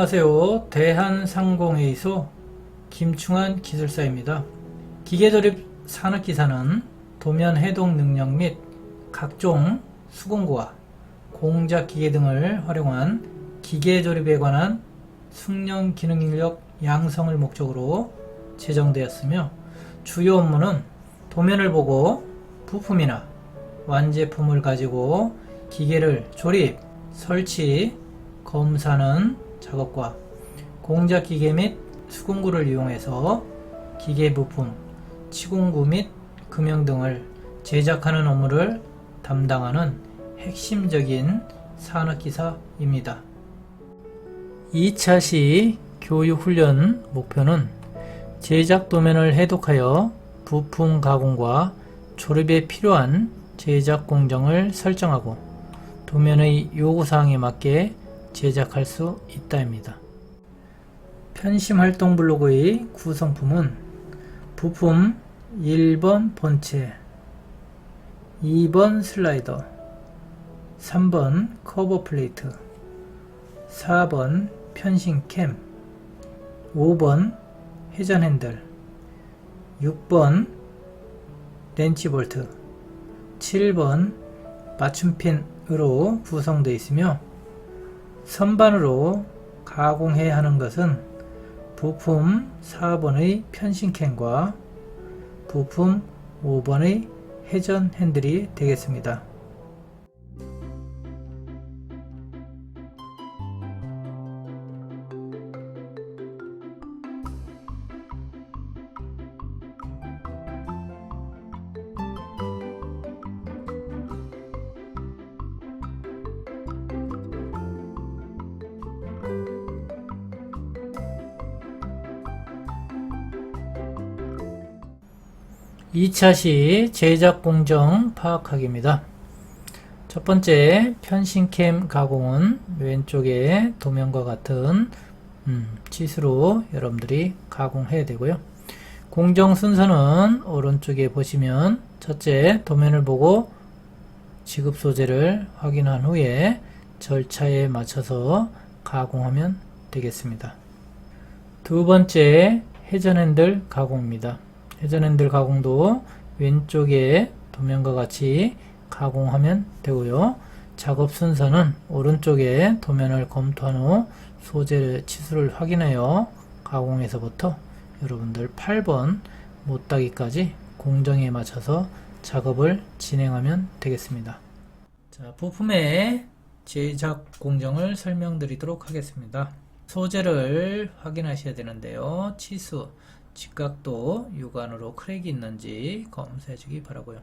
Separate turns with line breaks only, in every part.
안녕하세요. 대한상공회의소 김충환 기술사입니다. 기계조립 산업기사는 도면 해동 능력 및 각종 수공구와 공작기계 등을 활용한 기계조립에 관한 숙련 기능인력 양성을 목적으로 제정되었으며 주요 업무는 도면을 보고 부품이나 완제품을 가지고 기계를 조립, 설치, 검사하는 작업과 공작기계 및 수공구를 이용해서 기계 부품, 치공구 및 금형 등을 제작하는 업무를 담당하는 핵심적인 산업기사입니다. 2차 시 교육훈련 목표는 제작 도면을 해독하여 부품 가공과 조립에 필요한 제작 공정을 설정하고 도면의 요구사항에 맞게 제작할 수 있다입니다. 편심활동 블록의 구성품은 부품 1번 본체, 2번 슬라이더, 3번 커버 플레이트, 4번 편심캠, 5번 회전 핸들, 6번 렌치 볼트, 7번 맞춤핀으로 구성되어 있으며 선반으로 가공해야 하는 것은 부품 4번의 편심캠과 부품 5번의 회전 핸들이 되겠습니다. (2차) 시 제작 공정 파악하기입니다. 첫 번째 편심캠 가공은 왼쪽에 도면과 같은 치수로 여러분들이 가공해야 되고요. 공정 순서는 오른쪽에 보시면 첫째 도면을 보고 지급 소재를 확인한 후에 절차에 맞춰서 가공하면 되겠습니다. 두 번째 회전 핸들 가공입니다. 회전 핸들 가공도 왼쪽에 도면과 같이 가공하면 되고요. 작업 순서는 오른쪽에 도면을 검토한 후 소재 치수를 확인하여 가공에서부터 여러분들 8번 못따기까지 공정에 맞춰서 작업을 진행하면 되겠습니다. 자, 부품의 제작 공정을 설명드리도록 하겠습니다. 소재를 확인하셔야 되는데요. 치수, 직각도, 육안으로 크랙이 있는지 검사해 주기 바라고요.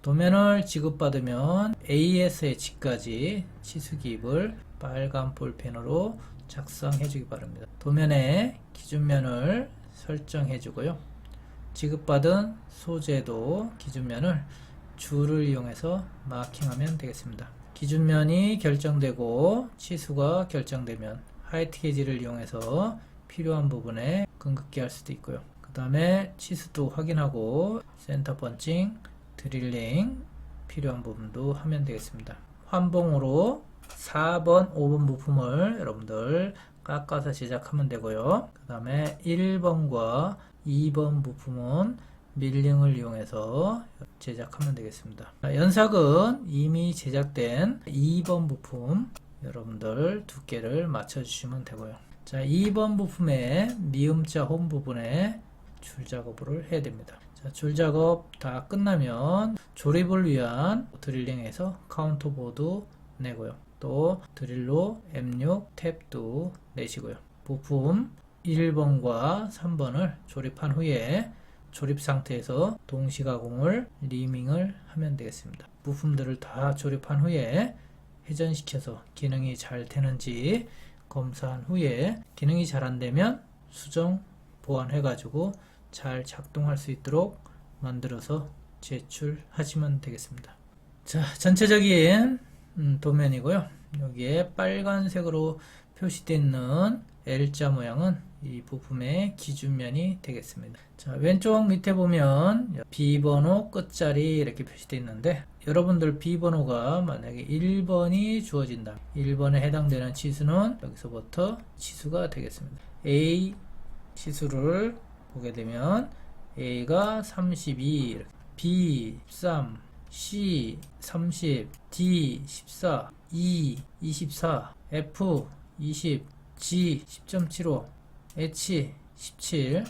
도면을 지급받으면 ASH까지 치수 기입을 빨간 볼펜으로 작성해 주기 바랍니다. 도면의 기준면을 설정해 주고요. 지급받은 소재도 기준면을 줄을 이용해서 마킹하면 되겠습니다. 기준면이 결정되고 치수가 결정되면 하이트 게이지를 이용해서 필요한 부분에 끈긋기 할 수도 있고요. 그 다음에 치수도 확인하고 센터 펀칭, 드릴링 필요한 부분도 하면 되겠습니다. 환봉으로 4번, 5번 부품을 여러분들 깎아서 제작하면 되고요. 그 다음에 1번과 2번 부품은 밀링을 이용해서 제작하면 되겠습니다. 연삭은 이미 제작된 2번 부품 여러분들 두께를 맞춰주시면 되고요. 자, 2번 부품의 미음자 홈 부분에 줄 작업을 해야 됩니다. 자, 줄 작업 다 끝나면 조립을 위한 드릴링에서 카운터 보드 내고요. 또 드릴로 M6 탭도 내시고요. 부품 1번과 3번을 조립한 후에 조립 상태에서 동시 가공을 리밍을 하면 되겠습니다. 부품들을 다 조립한 후에 회전시켜서 기능이 잘 되는지 검사한 후에 기능이 잘 안되면 수정 보완해 가지고 잘 작동할 수 있도록 만들어서 제출하시면 되겠습니다. 자, 전체적인 도면이고요. 여기에 빨간색으로 표시되어 있는 L자 모양은 이 부품의 기준면이 되겠습니다. 자, 왼쪽 밑에 보면 B번호 끝자리 이렇게 표시되어 있는데, 여러분들 B번호가 만약에 1번이 주어진다. 1번에 해당되는 치수는 여기서부터 치수가 되겠습니다. A 치수를 보게 되면 A가 32, B 13, C 30, D 14, E 24, F 20, G 10.75, H 17,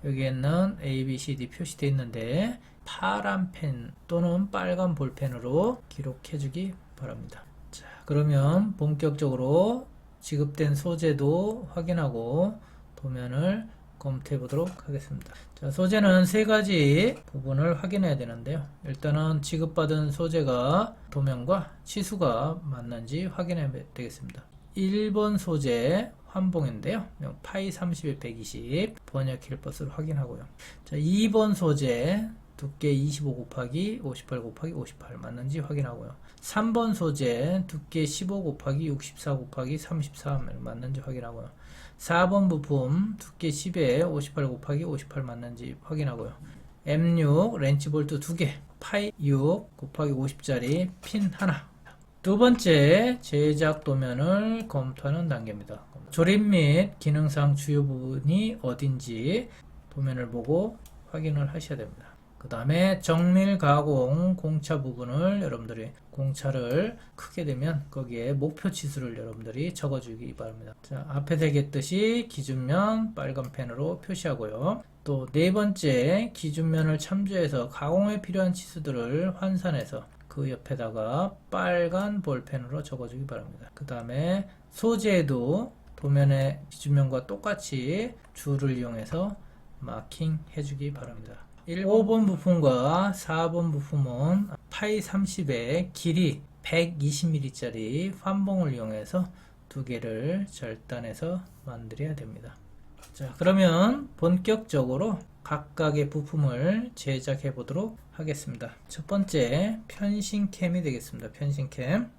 여기에는 A, B, C, D 표시되어 있는데 파란 펜 또는 빨간 볼펜으로 기록해 주기 바랍니다. 자, 그러면 본격적으로 지급된 소재도 확인하고 도면을 검토해 보도록 하겠습니다. 자, 소재는 세 가지 부분을 확인해야 되는데요. 일단은 지급받은 소재가 도면과 치수가 맞는지 확인해야 되겠습니다. 1번 소재 환봉인데요. 파이 30에 120 번역 킬버스를 확인하고요. 자, 2번 소재 두께 25 곱하기 58 곱하기 58 맞는지 확인하고요. 3번 소재 두께 15 곱하기 64 곱하기 33 맞는지 확인하고요. 4번 부품 두께 10에 58 곱하기 58 맞는지 확인하고요. M6 렌치 볼트 2개, 파이 6 곱하기 50짜리 핀 하나. 두 번째, 제작 도면을 검토하는 단계입니다. 조립 및 기능상 주요 부분이 어딘지 도면을 보고 확인을 하셔야 됩니다. 그 다음에 정밀 가공 공차 부분을 여러분들이 공차를 크게 되면 거기에 목표 치수를 여러분들이 적어주기 바랍니다. 자, 앞에 되겠듯이 기준면 빨간 펜으로 표시하고요. 또 네 번째, 기준면을 참조해서 가공에 필요한 치수들을 환산해서 그 옆에다가 빨간 볼펜으로 적어주기 바랍니다. 그 다음에 소재에도 도면의 기준면과 똑같이 줄을 이용해서 마킹 해주기 바랍니다. 5번 부품과 4번 부품은 파이 30의 길이 120mm 짜리 환봉을 이용해서 두 개를 절단해서 만들어야 됩니다. 자, 그러면 본격적으로 각각의 부품을 제작해 보도록 하겠습니다. 첫 번째, 편신캠이 되겠습니다. 편신캠.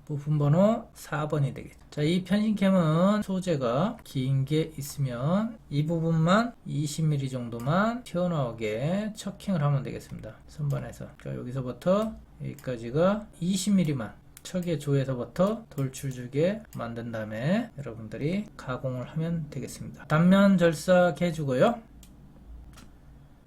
부품 번호 4번이 되겠죠. 자, 이 편신캠은 소재가 긴 게 있으면 이 부분만 20mm 정도만 튀어나오게 척킹을 하면 되겠습니다. 선반에서. 그러니까 여기서부터 여기까지가 20mm만 척의 조에서부터 돌출주게 만든 다음에 여러분들이 가공을 하면 되겠습니다. 단면 절삭 해주고요.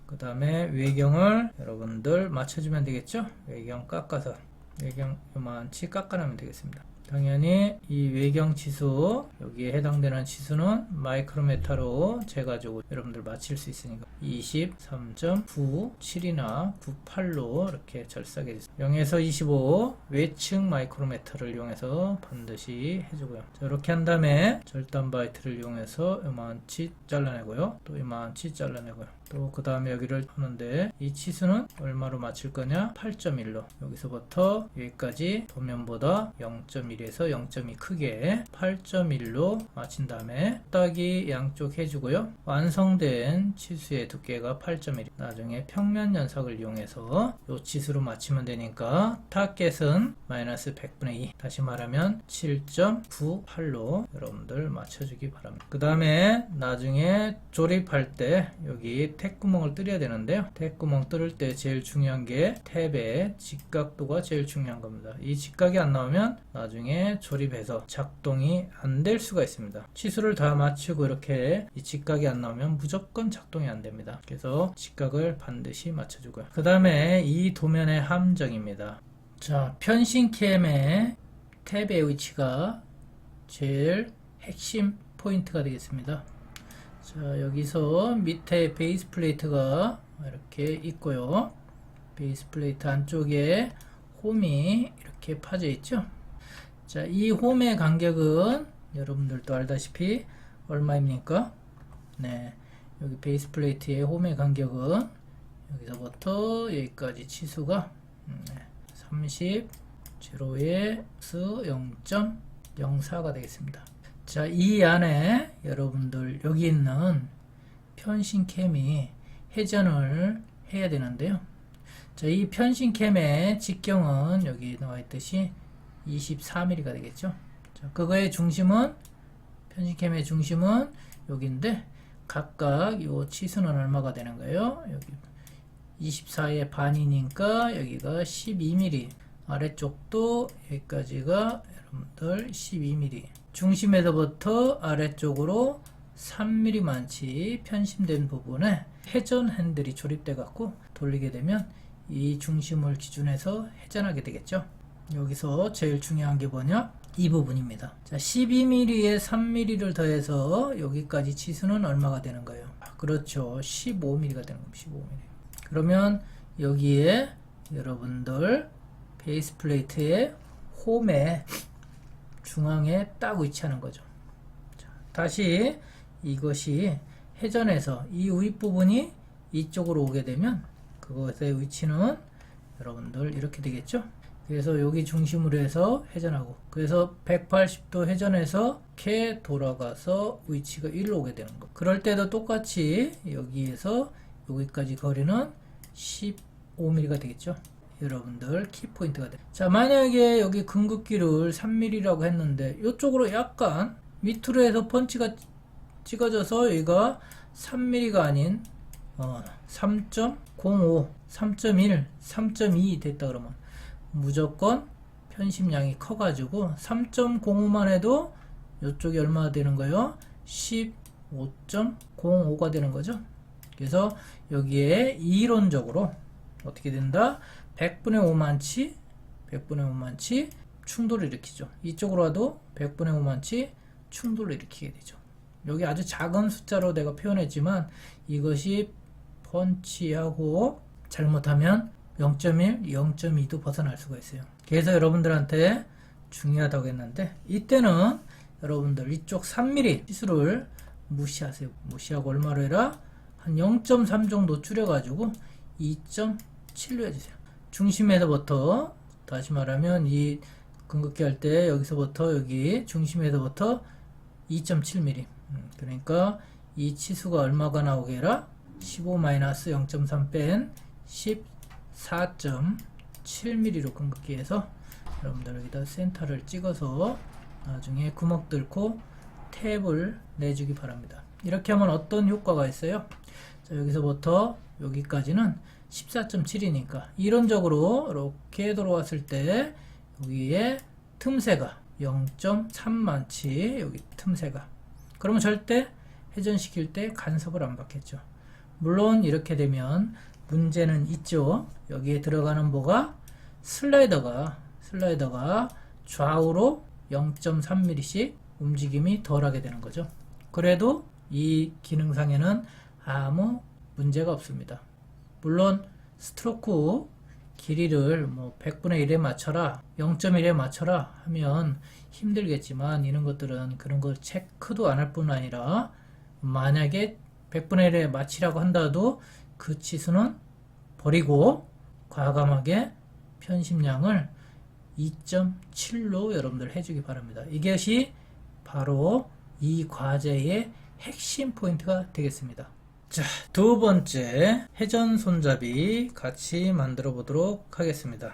그 다음에 외경을 여러분들 맞춰주면 되겠죠. 외경 깎아서 외경 요만치 깎아내면 되겠습니다. 당연히 이 외경 치수, 여기에 해당되는 치수는 마이크로메타로 재가지고 여러분들 맞출 수 있으니까 23.97이나 98로 이렇게 절삭해 주세요. 0에서 25 외측 마이크로메타를 이용해서 반드시 해주고요. 자, 이렇게 한 다음에 절단 바이트를 이용해서 요만치 잘라내고요. 또 요만치 잘라내고요. 또 그 다음에 여기를 하는데 이 치수는 얼마로 맞출 거냐? 8.1로 여기서부터 여기까지 도면보다 0.1에서 0.2 크게 8.1로 맞춘 다음에 딱이 양쪽 해주고요. 완성된 치수의 두께가 8.1. 나중에 평면 연삭을 이용해서 이 치수로 맞추면 되니까 타겟은 마이너스 100분의 2. 다시 말하면 7.98로 여러분들 맞춰주기 바랍니다. 그 다음에 나중에 조립할 때 여기 탭 구멍을 뚫어야 되는데요. 탭 구멍 뚫을 때 제일 중요한 게 탭의 직각도가 제일 중요한 겁니다. 이 직각이 안 나오면 나중에 조립해서 작동이 안 될 수가 있습니다. 치수를 다 맞추고 이렇게 이 직각이 안 나오면 무조건 작동이 안 됩니다. 그래서 직각을 반드시 맞춰주고요. 그 다음에 이 도면의 함정입니다. 자, 편신캠의 탭의 위치가 제일 핵심 포인트가 되겠습니다. 자, 여기서 밑에 베이스 플레이트가 이렇게 있고요. 베이스 플레이트 안쪽에 홈이 이렇게 파져 있죠. 자, 이 홈의 간격은 여러분들도 알다시피 얼마입니까? 네, 여기 베이스 플레이트의 홈의 간격은 여기서부터 여기까지 치수가 30 0에 0.04가 되겠습니다. 자, 이 안에 여러분들 여기 있는 편신캠이 회전을 해야 되는데요. 자, 이 편신캠의 직경은 여기 나와 있듯이 24mm가 되겠죠. 자, 그거의 중심은 편신캠의 중심은 여기인데 각각 요 치수는 얼마가 되는 거예요? 여기 24의 반이니까 여기가 12mm, 아래쪽도 여기까지가 여러분들 12mm, 중심에서부터 아래쪽으로 3mm만치 편심된 부분에 회전 핸들이 조립돼 갖고 돌리게 되면 이 중심을 기준해서 회전하게 되겠죠. 여기서 제일 중요한 게 뭐냐? 이 부분입니다. 자, 12mm에 3mm를 더해서 여기까지 치수는 얼마가 되는 거예요? 그렇죠. 15mm가 되는 겁니다. 15mm. 그러면 여기에 여러분들 베이스 플레이트의 홈의 중앙에 딱 위치하는 거죠. 자, 다시 이것이 회전해서 이 윗부분이 이쪽으로 오게 되면 그것의 위치는 여러분들 이렇게 되겠죠. 그래서 여기 중심으로 해서 회전하고, 그래서 180도 회전해서 이렇게 돌아가서 위치가 1로 오게 되는 거. 그럴 때도 똑같이 여기에서 여기까지 거리는 15mm가 되겠죠. 여러분들 키포인트가 돼. 자, 만약에 여기 궁극기를 3mm라고 했는데 이쪽으로 약간 밑으로 해서 펀치가 찍어져서 여기가 3mm가 아닌 3.05, 3.1, 3.2 됐다 그러면 무조건 편심량이 커가지고 3.05만 해도 이쪽이 얼마나 되는 거예요? 15.05가 되는 거죠. 그래서 여기에 이론적으로 어떻게 된다? 100분의 5만치 100분의 5만치 충돌을 일으키죠. 이쪽으로 와도 100분의 5만치 충돌을 일으키게 되죠. 여기 아주 작은 숫자로 내가 표현했지만 이것이 펀치하고 잘못하면 0.1, 0.2도 벗어날 수가 있어요. 그래서 여러분들한테 중요하다고 했는데 이때는 여러분들 이쪽 3mm 치수를 무시하세요. 무시하고 얼마로 해라? 한 0.3 정도 줄여가지고 2.7로 해주세요. 중심에서부터, 다시 말하면 이 궁극기 할 때 여기서부터 여기 중심에서부터 2.7mm, 그러니까 이 치수가 얼마가 나오게 해라? 15-0.3 뺀 14.7mm로 궁극기해서 여러분들 여기다 센터를 찍어서 나중에 구멍 뚫고 탭을 내주기 바랍니다. 이렇게 하면 어떤 효과가 있어요? 자, 여기서부터 여기까지는 14.7이니까 이론적으로 이렇게 들어왔을 때 여기에 틈새가 0.3만치, 여기 틈새가, 그러면 절대 회전시킬 때 간섭을 안 받겠죠. 물론 이렇게 되면 문제는 있죠. 여기에 들어가는 뭐가 슬라이더가 좌우로 0.3mm씩 움직임이 덜하게 되는 거죠. 그래도 이 기능상에는 아무 문제가 없습니다. 물론 스트로크 길이를 뭐 100분의 1에 맞춰라, 0.1에 맞춰라 하면 힘들겠지만 이런 것들은 그런 거 체크도 안 할 뿐 아니라 만약에 100분의 1에 맞추라고 한다도 그 치수는 버리고 과감하게 편심량을 2.7로 여러분들 해주기 바랍니다. 이것이 바로 이 과제의 핵심 포인트가 되겠습니다. 자, 두 번째 회전 손잡이 같이 만들어 보도록 하겠습니다.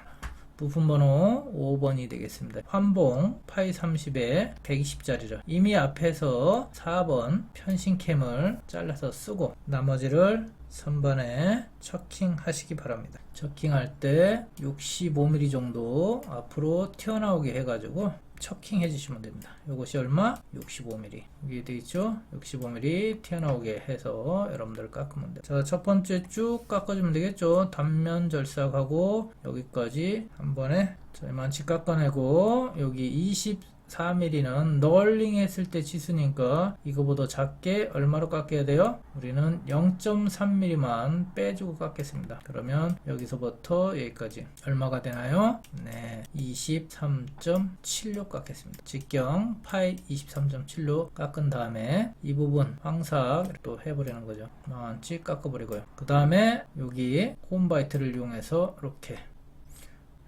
부품 번호 5번이 되겠습니다. 환봉 파이 30에 120짜리를 이미 앞에서 4번 편심캠을 잘라서 쓰고 나머지를 선반에 척킹 하시기 바랍니다. 척킹할 때 65mm 정도 앞으로 튀어나오게 해가지고 척킹 해주시면 됩니다. 이것이 얼마? 65mm. 여기 되어있죠? 65mm 튀어나오게 해서 여러분들 깎으면 돼요. 자, 첫 번째 쭉 깎아주면 되겠죠? 단면 절삭하고 여기까지 한 번에 이만치 깎아내고 여기 24mm는 널링 했을 때 치수니까 이거보다 작게 얼마로 깎아야 돼요? 우리는 0.3mm만 빼주고 깎겠습니다. 그러면 여기서부터 여기까지 얼마가 되나요? 네, 23.7로 깎겠습니다. 직경 파이 23.7로 깎은 다음에 이 부분 황삭 또 해버리는 거죠. 이만치 깎아버리고요. 그 다음에 여기 홈바이트를 이용해서 이렇게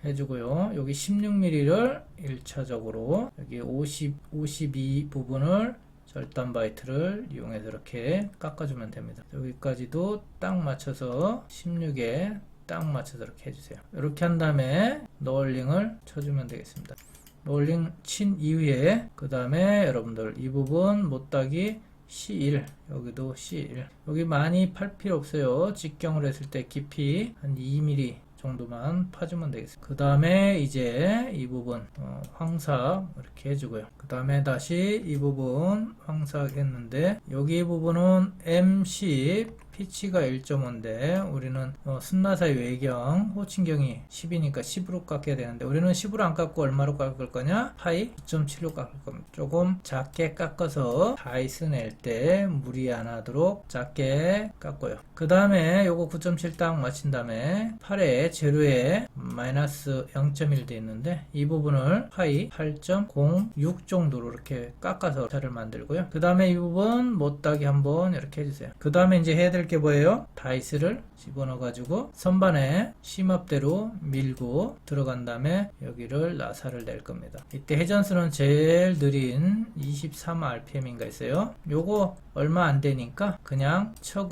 해주고요. 여기 16mm를 1차적으로 여기 52 부분을 절단 바이트를 이용해서 이렇게 깎아주면 됩니다. 여기까지도 딱 맞춰서 16에 딱 맞춰서 이렇게 해주세요. 이렇게 한 다음에 너울링을 쳐주면 되겠습니다. 너울링 친 이후에 그 다음에 여러분들 이 부분 못따기 C1, 여기도 C1. 여기 많이 팔 필요 없어요. 직경을 했을 때 깊이 한 2mm 정도만 파주면 되겠습니다. 그 다음에 이제 이 부분 황삭 이렇게 해주고요. 그 다음에 다시 이 부분 황삭 했는데 여기 부분은 M10 피치가 1.5인데 우리는 순나사의 외경 호칭경이 10이니까 10으로 깎여야 되는데 우리는 10으로 안 깎고 얼마로 깎을 거냐? 파이 9.7로 깎을 겁니다. 조금 작게 깎아서 다이스 낼 때 무리 안 하도록 작게 깎고요. 그 다음에 요거 9.7 딱 맞힌 다음에 8에 제로에 마이너스 0.1 돼 있는데 이 부분을 파이 8.06 정도로 이렇게 깎아서 자를 만들고요. 그 다음에 이 부분 못따기 한번 이렇게 해주세요. 그 다음에 이제 해야 될 게 뭐예요? 다이스를 집어넣어 가지고 선반에 심압대로 밀고 들어간 다음에 여기를 나사를 낼 겁니다. 이때 회전수는 제일 느린 23rpm인가 있어요. 요거 얼마 안 되니까 그냥 척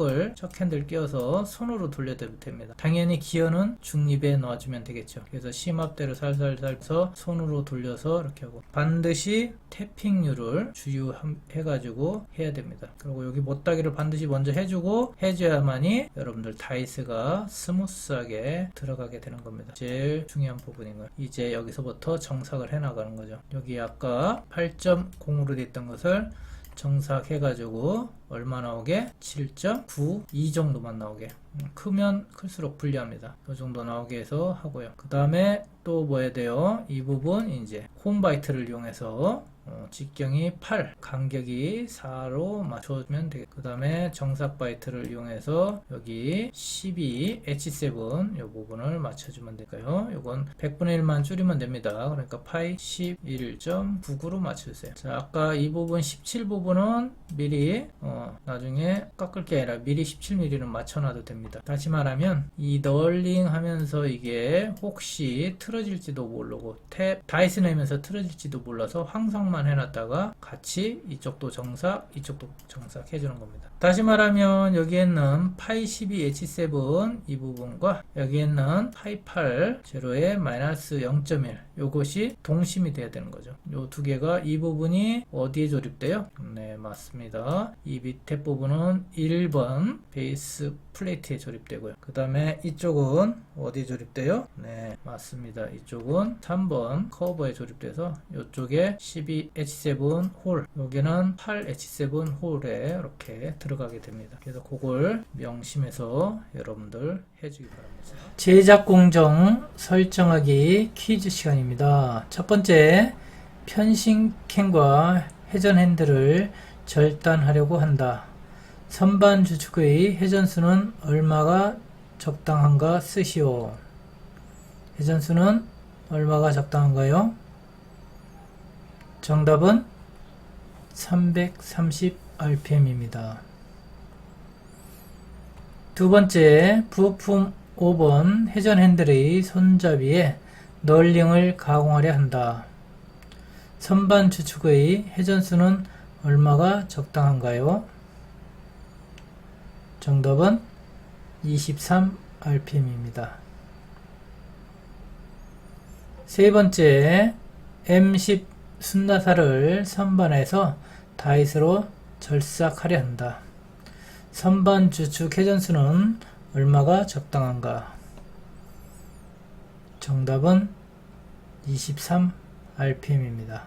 핸들 끼워서 손으로 돌려도 됩니다. 당연히 기어는 중립에 놔주면 되겠죠. 그래서 심압대로 살살살서 손으로 돌려서 이렇게 하고 반드시 태핑률을 주유해 가지고 해야 됩니다. 그리고 여기 못따기를 반드시 먼저 해줘야만이 여러분들 다이스가 스무스하게 들어가게 되는 겁니다. 제일 중요한 부분인 거예요. 이제 여기서부터 정삭을 해 나가는 거죠. 여기 아까 8.0으로 돼 있던 것을 정삭해 가지고 얼마 나오게? 7.92 정도만 나오게. 크면 클수록 불리합니다. 이 정도 나오게 해서 하고요. 그 다음에 또 뭐 해야 돼요? 이 부분 이제 홈바이트를 이용해서 직경이 8, 간격이 4로 맞춰주면 되겠고 그 다음에 정삭 바이트를 이용해서 여기 12, H7 이 부분을 맞춰주면 될까요? 이건 100분의 1만 줄이면 됩니다. 그러니까 파이 11.99로 맞춰주세요. 자, 아까 이 부분 17 부분은 미리 나중에 깎을 게 아니라 미리 17mm는 맞춰놔도 됩니다. 다시 말하면 이 널링 하면서 이게 혹시 틀어질지도 모르고 다이스 내면서 틀어질지도 몰라서 황상만 해놨다가 같이 이쪽도 정삭 이쪽도 정삭 해주는 겁니다. 다시 말하면 여기에는 파이 12H7 이 부분과 여기에는 파이 8 제로에 마이너스 0.1 요것이 동심이 돼야 되는 거죠. 요 두 개가 이 부분이 어디에 조립돼요? 네, 맞습니다. 이 밑에 부분은 1번 베이스 플레이트에 조립되고요. 그 다음에 이쪽은 어디에 조립돼요? 네, 맞습니다. 이쪽은 3번 커버에 조립돼서 이쪽에 12H7 홀 여기는 8H7 홀에 이렇게 들어가게 됩니다. 그래서 그걸 명심해서 여러분들 해주기 바랍니다. 제작 공정 설정하기 퀴즈 시간입니다. 첫 번째, 편신캔과 회전 핸들을 절단하려고 한다. 선반 주축의 회전수는 얼마가 적당한가 쓰시오. 회전수는 얼마가 적당한가요? 정답은 330rpm입니다. 두 번째, 부품 5번 회전 핸들의 손잡이에 널링을 가공하려 한다. 선반 주축의 회전수는 얼마가 적당한가요? 정답은 23rpm입니다. 세 번째, M10 순나사를 선반에서 다이스로 절삭하려 한다. 선반 주축 회전수는 얼마가 적당한가? 정답은 23rpm입니다.